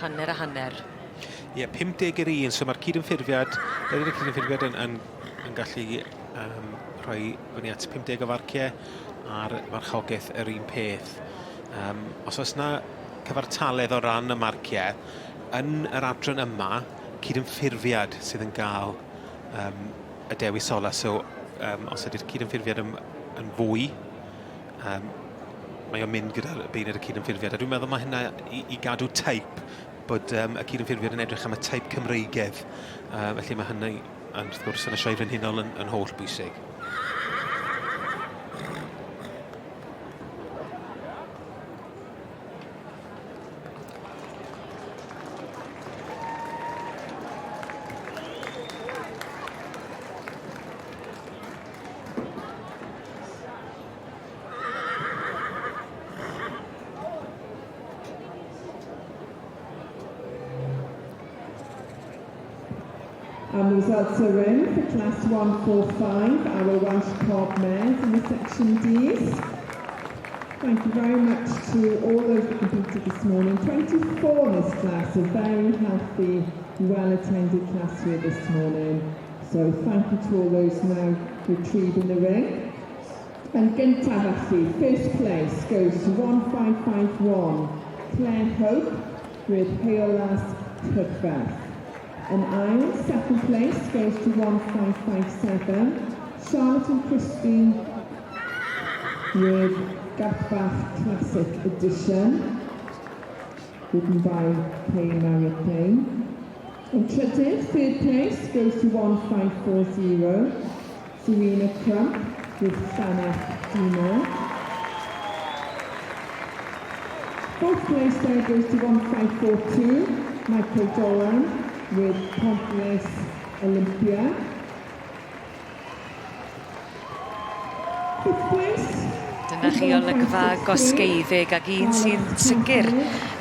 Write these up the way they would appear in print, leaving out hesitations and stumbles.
hanner a hanner. Ie, 50 i'r un, so mae'r cydymffurfiad yn gallu rhoi fyny at 50 o farciau a'r marchogaeth yr un peth. Os oes yna cyfartaledd o ran y marciau, yn yr adran yma, cydymffurfiad sydd yn cael y dewis ola. So, os ydy'r cydymffurfiad yn fwy, mae o'n mynd gyda'r beirniad y cydymffurfiad. A dwi'n meddwl mae hynna i gadw teip, bod y cydymffurfiad yn edrych am y teip Cymreigedd. Felly mae hynny, wrth gwrs, yn y Sioe Frenhinol yn holl bwysig. And results are in for class 145, our Welsh Cob mares in the section Ds. Thank you very much to all those that competed this morning. 24 in this class, a very healthy, well-attended class here this morning. So thank you to all those now retrieving the ring. And gyntaf felly, first place goes to 1551, Claire Hope with Heolas Cydfrwy. And Iron, second place, goes to 1557, Charlotte and Christine with Gyfrwy Classic Edition, written by Mare. And trydydd, third place, goes to 1540, Serena Crump with Llanach Dino. Fourth place there goes to 1542, Michael Doran with Pompolis Olympia. Fifth place. Dyna chi olygfa gosgeiddig ac un sydd sicr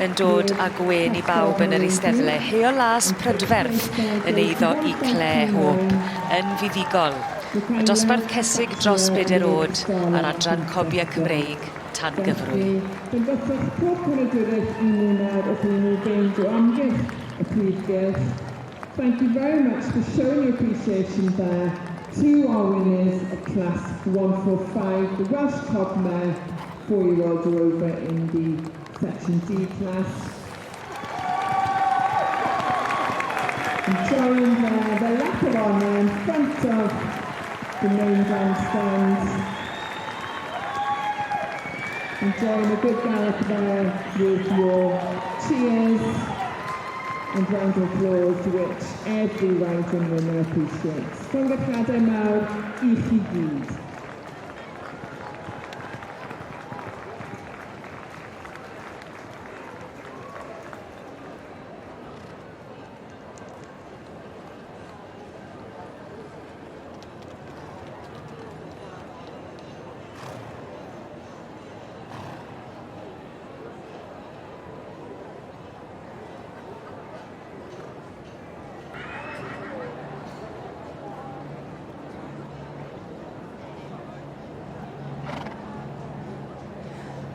yn dod â gwen i bawb yn yr eisteddle. Heolas Prydferth yn eiddo i Claire Hope yn fuddigol. Y dosbarth Caseg dros 4 oed ar adran Cobiau Cymreig tan Gyfrwy. Dwi'n gosod pob cynadwraeth i ni nawr os ydyn nhw fynd o amgylch y prifgylch. Thank you very much for showing your appreciation there to our winners of class 145, the Welsh Cob mare, 4-year-old are over in the section D class. Enjoying the lap of honour in front of the main grandstand. Enjoying a good gallop there with your cheers and round of applause which every riding winner appreciates. Congratulade mawr I chi gyd.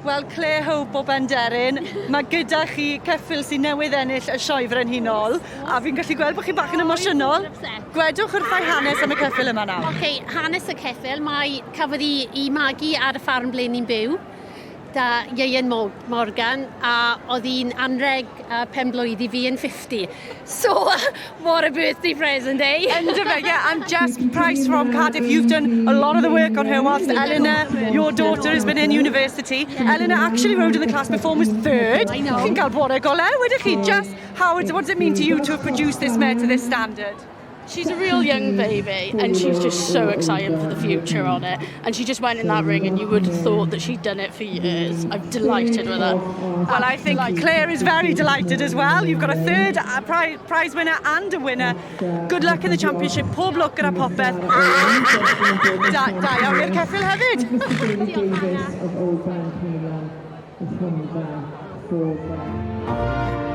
Wel, Claire Hope o Benderyn, mae gyda chi ceffyl sy'n newydd ennill y Sioe Frenhinol, a fi'n gallu gweld bod chi'n bach yn emosiynol. Gwedwch wrthai hanes am y ceffyl yma nawr. Okay, hanes y ceffyl, mae cafodd I magu ar y ffarm ble ni'n byw, da Ieuan Morgan, a oedd hi'n anreg pen blwydd I fi yn 50. So, what a birthday present, eh? Yeah, and Jess Price from Cardiff, you've done a lot of the work on her whilst Eleanor, your daughter, has been in university. Yeah. Eleanor actually rode in the class before and was third. I know. Chi'n cael bore golau, wedych chi? Jess, what does it mean to you to have produced this mare to this standard? She's a real young baby and she's just so excited for the future on it, and she just went in that ring and you would have thought that she'd done it for years. I'm delighted with her. Well, I think Claire is very delighted as well. You've got a third prize winner and a winner. Good luck in the championship. Pob lwc gyda popeth. Da iawn i'r ceffyl hefyd. Davis of Old Band Cleveland is from the for